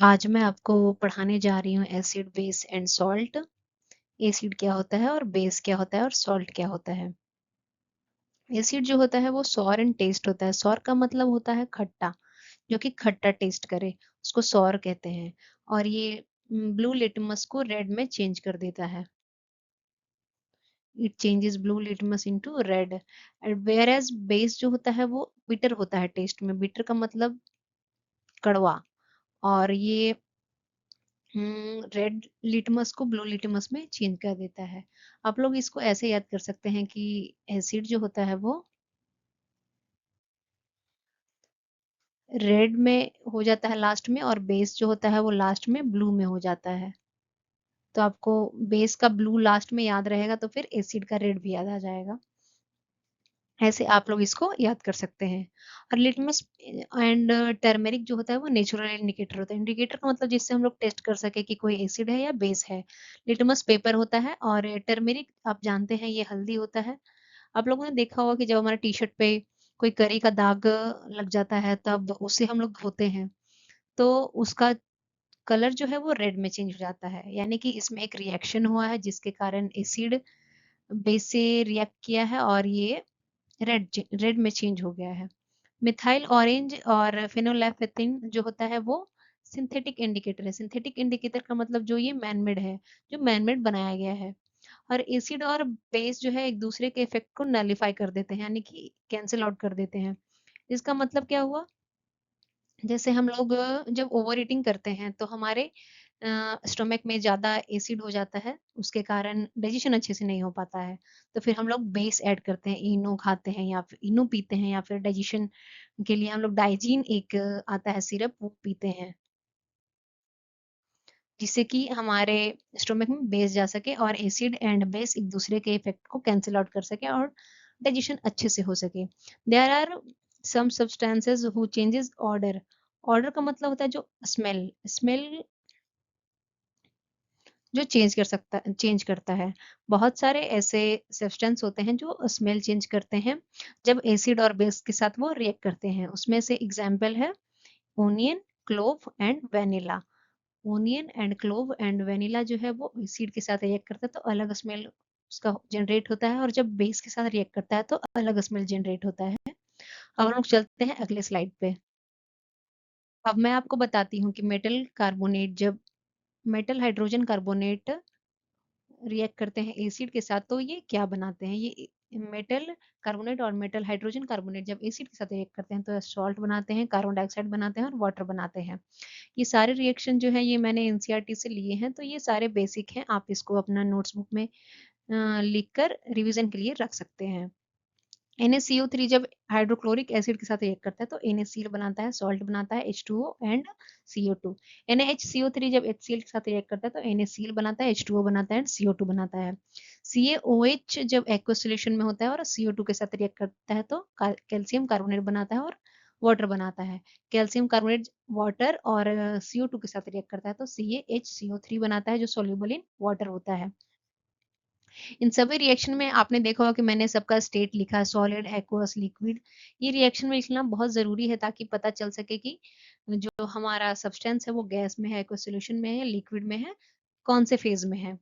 आज मैं आपको पढ़ाने जा रही हूँ acid, base and salt. Acid क्या होता है और बेस क्या होता है और सॉल्ट क्या होता है। एसिड जो होता है वो सॉर एंड टेस्ट होता है। सॉर का मतलब होता है खट्टा, जो कि खट्टा टेस्ट करे, उसको सॉर कहते हैं। और ये ब्लू लिटमस को रेड में चेंज कर देता है। It changes blue litmus into red. And whereas base जो होता है वो बिटर होता है टेस्ट में। बिटर का मतलब कड़वा। और ये रेड लिटमस को ब्लू लिटमस में चेंज कर देता है। आप लोग इसको ऐसे याद कर सकते हैं कि एसिड जो होता है वो रेड में हो जाता है लास्ट में, और बेस जो होता है वो लास्ट में ब्लू में हो जाता है। तो आपको बेस का ब्लू लास्ट में याद रहेगा तो फिर एसिड का रेड भी याद आ जाएगा। ऐसे आप लोग इसको याद कर सकते हैं। और लिटमस एंड टर्मेरिक जो होता है वो नेचुरल इंडिकेटर होता है। इंडिकेटर का मतलब जिससे हम लोग टेस्ट कर सके कि कोई एसिड है या बेस है। लिटमस पेपर होता है, और टर्मेरिक आप जानते हैं ये हल्दी होता है। आप लोगों ने देखा होगा कि जब हमारे टी शर्ट पे कोई करी का दाग लग जाता है तब उसे हम लोग धोते हैं, तो उसका कलर जो है वो रेड में चेंज हो जाता है। यानी कि इसमें एक रिएक्शन हुआ है जिसके कारण एसिड बेस से रिएक्ट किया है और ये रेड में चेंज हो गया है। मिथाइल ऑरेंज और फेनोलेफेथिन जो होता है वो सिंथेटिक इंडिकेटर है। सिंथेटिक इंडिकेटर का मतलब जो ये मैनमेड है, जो मैनमेड बनाया गया है। और एसिड और बेस जो है एक दूसरे के इफेक्ट को नलिफाई कर देते हैं, यानी कि कैंसिल आउट कर देते हैं। इसका मतलब क्या हुआ? जैसे हम लोग जब ओवर ईटिंग करते हैं तो हमारे स्टमक में ज़्यादा एसिड हो जाता है, उसके कारण डाइजेशन अच्छे से नहीं हो पाता है। तो फिर हम लोग बेस ऐड करते हैं, इनो खाते हैं या फिर इनो पीते हैं, या फिर डाइजेशन के लिए हम लोग डाइजीन एक आता है सिरप, वो पीते हैं, जिससे कि हमारे स्टमक में बेस जा सके और एसिड एंड बेस एक दूसरे के इफेक्ट को कैंसिल आउट कर सके और डाइजेशन अच्छे से हो सके। There are some substances who changes order. Order का मतलब होता है जो स्मेल, स्मेल जो चेंज करता है। बहुत सारे ऐसे सब्सटेंस होते हैं जो स्मेल चेंज करते हैं जब एसिड और बेस के साथ वो रिएक्ट करते हैं। उसमें से एग्जाम्पल है onion, clove and vanilla. Onion and clove and vanilla जो है वो एसिड के साथ रिएक्ट करता है तो अलग स्मेल उसका जनरेट होता है, और जब बेस के साथ रिएक्ट करता है तो अलग स्मेल जनरेट होता है। अब हम लोग चलते हैं अगले स्लाइड पे। अब मैं आपको बताती हूँ कि मेटल कार्बोनेट, जब मेटल हाइड्रोजन कार्बोनेट रिएक्ट करते हैं एसिड के साथ तो ये क्या बनाते हैं। ये मेटल कार्बोनेट और मेटल हाइड्रोजन कार्बोनेट जब एसिड के साथ रिएक्ट करते हैं तो सॉल्ट बनाते हैं, कार्बन डाइऑक्साइड बनाते हैं और वाटर बनाते हैं। ये सारे रिएक्शन जो है ये मैंने एनसीईआरटी से लिए हैं, तो ये सारे बेसिक हैं। आप इसको अपना नोट्स बुक में लिख कर रिविजन के लिए रख सकते हैं। NaCO3 जब हाइड्रोक्लोरिक एसिड के साथ रिएक्ट करता है तो NaCl बनाता है, सॉल्ट बनाता है H2O एंड CO2। NaHCO3 जब HCl के साथ रिएक्ट करता है तो NaCl बनाता है, H2O बनाता है एंड CO2 बनाता है। CaOH जब एक्वस सॉल्यूशन में होता है और CO2 के साथ रिएक्ट करता है तो कैल्शियम कार्बोनेट बनाता है और वाटर बनाता है। कैल्शियम कार्बोनेट वाटर और CO2 के साथ रिएक्ट करता है तो CaHCO3 बनाता है जो सोल्यूबल इन वाटर होता है। इन सभी रिएक्शन में आपने देखा होगा कि मैंने सबका स्टेट लिखा, सॉलिड, एक्वस, लिक्विड। ये रिएक्शन में लिखना बहुत ज़रूरी है ताकि पता चल सके कि जो हमारा सब्सटेंस है वो गैस में है, एक्वस सॉल्यूशन में है, लिक्विड में है, कौन से फेज में है।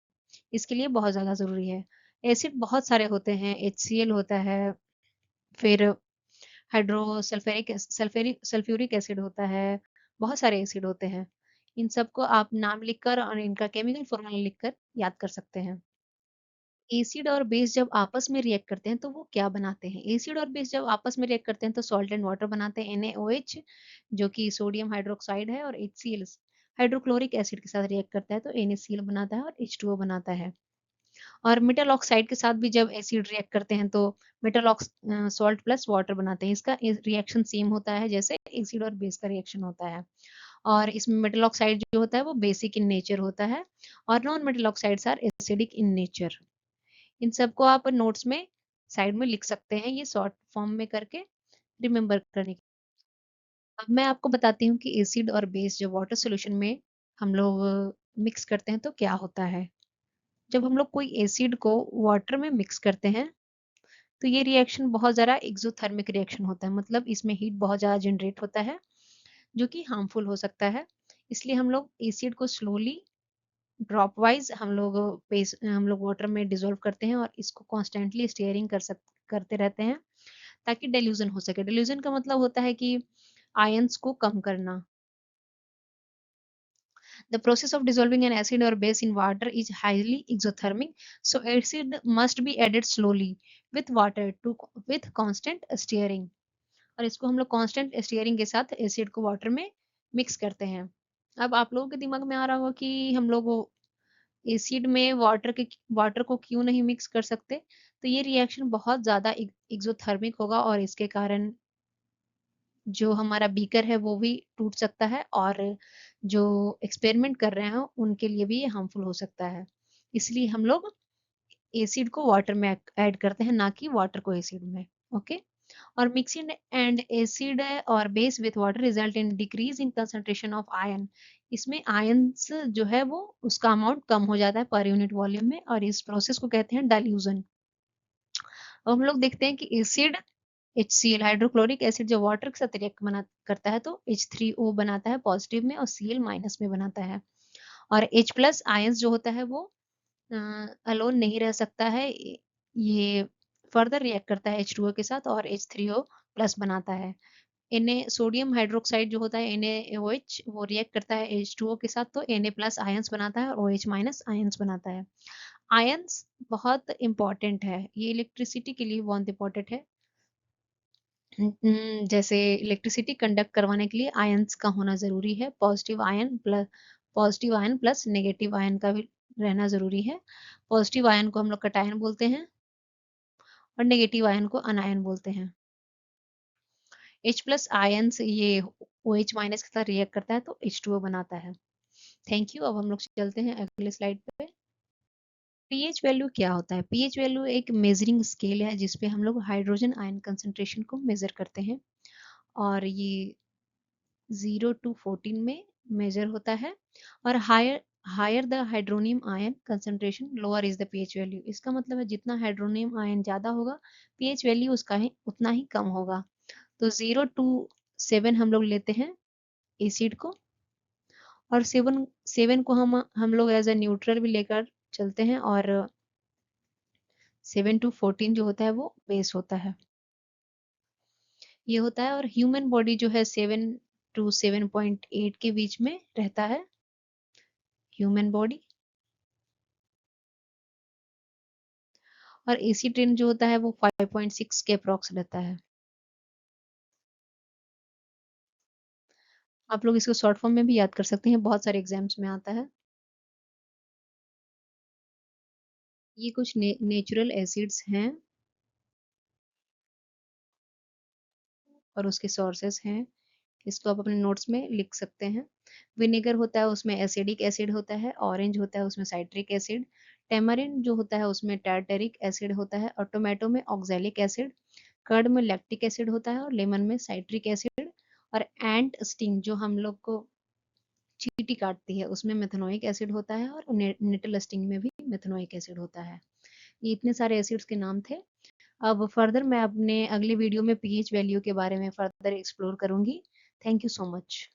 इसके लिए बहुत ज़्यादा ज़रूरी है। एसिड बहुत सारे होते हैं, HCl होता है, फिर हाइड्रोसल्फ्यूरिक सल्फ्यूरिक एसिड होता है, बहुत सारे एसिड होते हैं। इन सबको आप नाम लिखकर और इनका केमिकल फॉर्मूला लिखकर याद कर सकते हैं। एसिड और बेस जब आपस में रिएक्ट करते हैं तो वो क्या बनाते हैं। एसिड और बेस जब आपस में रिएक्ट करते हैं तो सॉल्ट एंड वाटर बनाते हैं, NaOH जो कि सोडियम हाइड्रोक्साइड है, और HCl हाइड्रोक्लोरिक एसिड के साथ रिएक्ट करता है तो NaCl बनाता है और H2O बनाता है। और मेटल ऑक्साइड के साथ भी जब एसिड रिएक्ट करते हैं तो metal ox salt plus water बनाते हैं। इसका रिएक्शन सेम होता है जैसे एसिड और बेस का रिएक्शन होता है। और इसमें मेटल ऑक्साइड जो होता है वो बेसिक इन नेचर होता है, और non metal oxides are acidic in nature. इन सबको आप नोट्स में साइड में लिख सकते हैं, ये शॉर्ट फॉर्म में करके रिमेम्बर करने के। अब मैं आपको बताती हूँ कि एसिड और बेस जब वाटर सॉल्यूशन में हम लोग मिक्स करते हैं तो क्या होता है। जब हम लोग कोई एसिड को वाटर में मिक्स करते हैं तो ये रिएक्शन बहुत ज़्यादा एक्सोथर्मिक रिएक्शन होता है, मतलब इसमें हीट बहुत ज़्यादा जनरेट होता है जो कि हार्मफुल हो सकता है। इसलिए हम लोग एसिड को स्लोली ड्रॉप वाइज हम लोग वाटर में डिसॉल्व करते हैं और इसको कॉन्स्टेंटली स्टीयरिंग करते रहते हैं ताकि डिल्यूजन हो सके। डिल्यूजन का मतलब होता है कि आयंस को कम करना। The process of dissolving an acid or base in water is highly exothermic, so acid must be added slowly with water to with constant stirring. और इसको हम लोग कांस्टेंट स्टीयरिंग के साथ एसिड को वाटर में मिक्स करते हैं। अब आप लोगों के दिमाग में आ रहा होगा कि हम लोग एसिड में वाटर को क्यों नहीं मिक्स कर सकते। तो ये रिएक्शन बहुत ज़्यादा एक्सोथर्मिक होगा और इसके कारण जो हमारा बीकर है वो भी टूट सकता है और जो एक्सपेरिमेंट कर रहे हैं उनके लिए भी ये हार्मफुल हो सकता है। इसलिए हम लोग एसिड को वाटर में ऐड करते हैं, ना कि वाटर को एसिड में। ओके। और मिक्सिंग एंड एसिड और base with water result in decrease in concentration of ion. इसमें आयंस जो है वो उसका अमाउंट कम हो जाता है पर यूनिट वॉल्यूम में और इस प्रोसेस को कहते हैं डाइल्यूजन। अब हम लोग देखते हैं कि एसिड HCl हाइड्रोक्लोरिक एसिड जो वाटर के साथ रिएक्ट करता है तो H3O बनाता है पॉजिटिव में और Cl माइनस में बनाता है। और H प्लस आयंस जो होता है वो अलोन नहीं रह सकता है, ये फर्दर रिएक्ट करता है H2O के साथ और H3O प्लस बनाता है। Na सोडियम हाइड्रोक्साइड जो होता है NaOH वो रिएक्ट करता है H2O के साथ तो Na प्लस आयंस बनाता है और OH माइनस आयंस बनाता है। आयंस बहुत इंपॉर्टेंट है, ये इलेक्ट्रिसिटी के लिए बहुत इंपॉर्टेंट है। जैसे इलेक्ट्रिसिटी कंडक्ट करवाने के लिए आयंस का होना ज़रूरी है। Positive ion plus negative ion का भी रहना ज़रूरी है। पॉजिटिव आयन को हम लोग कैटायन बोलते हैं और नेगेटिव आयन को अनायन बोलते हैं। H प्लस आयंस ये OH माइनस के साथ रिएक्ट करता है तो H2O बनाता है। Thank you. अब हम लोग चलते हैं अगले स्लाइड पे। पीएच वैल्यू क्या होता है? पीएच वैल्यू एक मेजरिंग स्केल है जिसपे हम लोग हाइड्रोजन आयन कंसंट्रेशन को मेजर करते हैं और ये 0 to 14 में मेजर होता है और higher the hydronium ion concentration lower is the pH value. इसका मतलब है जितना हाइड्रोनियम आयन ज़्यादा होगा पीएच वैल्यू उसका ही उतना ही कम होगा। तो 0 to 7 हम लोग लेते हैं एसिड को और 7 को हम लोग एज ए न्यूट्रल भी लेकर चलते हैं और 7 to 14 जो होता है वो बेस होता है, ये होता है। और ह्यूमन बॉडी जो है 7 to 7.8 के बीच में रहता है ह्यूमन बॉडी। और एसी ट्रेन जो होता है वो 5.6 के अप्रॉक्स रहता है। आप लोग इसको शॉर्ट फॉर्म में भी याद कर सकते हैं, बहुत सारे एग्जाम्स में आता है। ये कुछ नेचुरल एसिड्स हैं और उसके सोर्सेस हैं, इसको आप अपने नोट्स में लिख सकते हैं। विनेगर होता है उसमें एसिडिक एसिड होता है, ऑरेंज होता है उसमें साइट्रिक एसिड, टेमरिन जो होता है उसमें टार्टरिक एसिड होता है और टोमेटो में ऑक्जेलिक एसिड, कर्ड में लैक्टिक एसिड होता है और लेमन में साइट्रिक एसिड। और एंट स्टिंग जो हम लोग को चींटी काटती है उसमें मेथनोइक एसिड होता है और निटल स्टिंग में भी मेथनोइक एसिड होता है। ये इतने सारे एसिड्स के नाम थे। अब फर्दर मैं अपने अगले वीडियो में पीएच वैल्यू के बारे में फर्दर एक्सप्लोर करूंगी। Thank you so much.